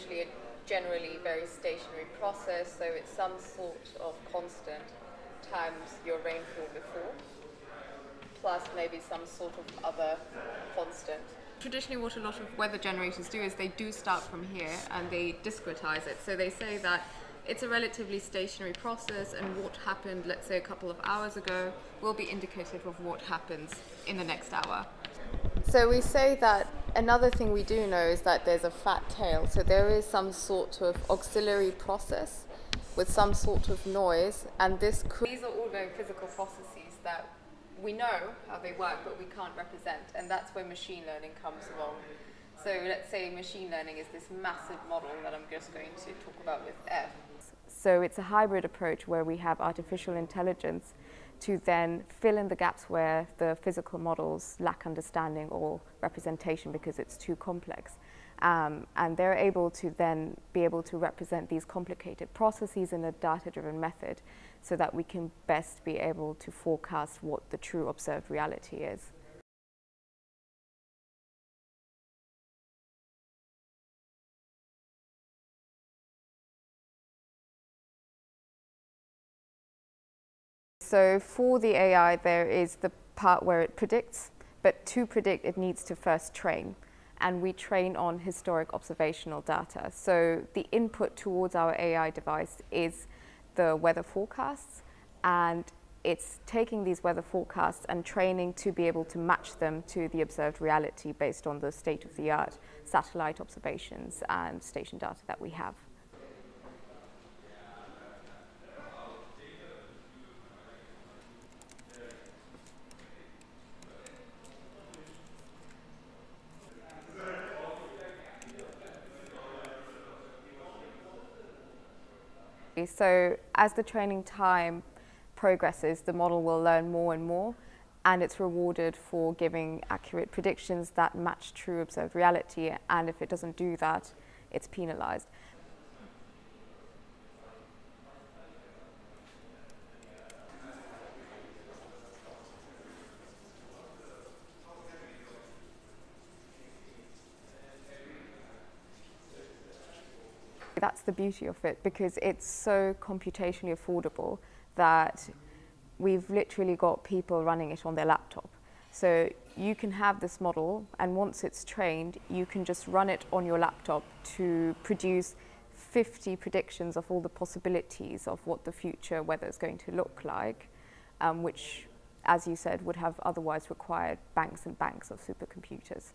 usually a generally very stationary process, so it's some sort of constant times your rainfall before, plus maybe some sort of other constant. Traditionally, what a lot of weather generators do is they do start from here and they discretize it. So they say that it's a relatively stationary process, and what happened, let's say, a couple of hours ago will be indicative of what happens in the next hour. So we say that another thing we do know is that there's a fat tail. So there is some sort of auxiliary process with some sort of noise, and these are all very physical processes that we know how they work, but we can't represent, and that's where machine learning comes along. So let's say machine learning is this massive model that I'm just going to talk about with F. So it's a hybrid approach where we have artificial intelligence to then fill in the gaps where the physical models lack understanding or representation because it's too complex. And they're able to then be able to represent these complicated processes in a data-driven method so that we can best be able to forecast what the true observed reality is. So for the AI, there is the part where it predicts, but to predict, it needs to first train. And we train on historic observational data. So the input towards our AI device is the weather forecasts, and it's taking these weather forecasts and training to be able to match them to the observed reality based on the state-of-the-art satellite observations and station data that we have. So as the training time progresses, the model will learn more and more, and it's rewarded for giving accurate predictions that match true observed reality, and if it doesn't do that, it's penalized. That's the beauty of it, because it's so computationally affordable that we've literally got people running it on their laptop. So you can have this model, and once it's trained, you can just run it on your laptop to produce 50 predictions of all the possibilities of what the future weather is going to look like, which, as you said, would have otherwise required banks and banks of supercomputers.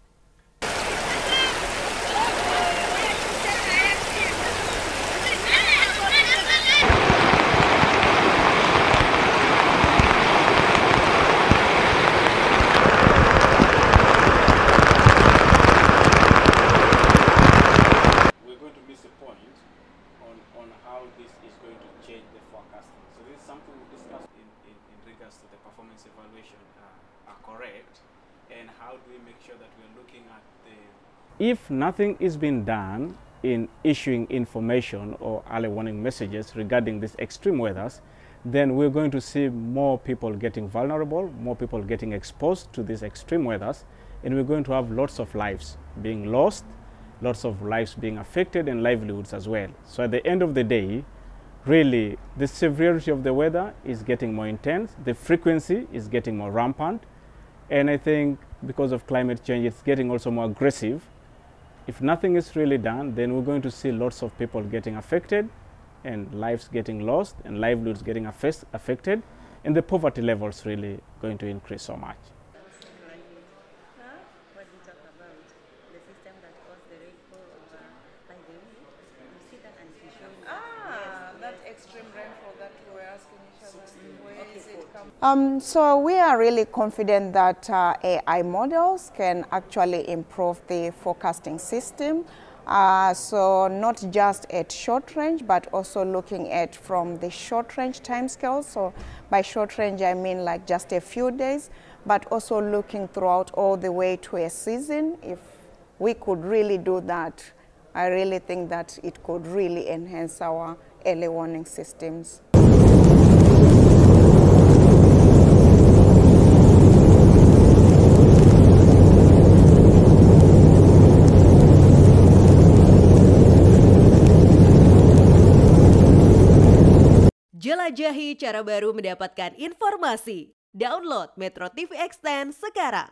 If nothing is being done in issuing information or early warning messages regarding these extreme weathers, then we're going to see more people getting vulnerable, more people getting exposed to these extreme weathers, and we're going to have lots of lives being lost, lots of lives being affected, and livelihoods as well. So at the end of the day, really, the severity of the weather is getting more intense, the frequency is getting more rampant, and I think because of climate change, it's getting also more aggressive. If nothing is really done, then we're going to see lots of people getting affected, and lives getting lost, and livelihoods getting affected, and the poverty levels really going to increase so much. So we are really confident that AI models can actually improve the forecasting system. So not just at short range, but also looking at from the short range timescales. So by short range, I mean like just a few days, but also looking throughout all the way to a season. If we could really do that, I really think that it could really enhance our early warning systems. Jelajahi cara baru mendapatkan informasi. Download MetroTV Extend sekarang.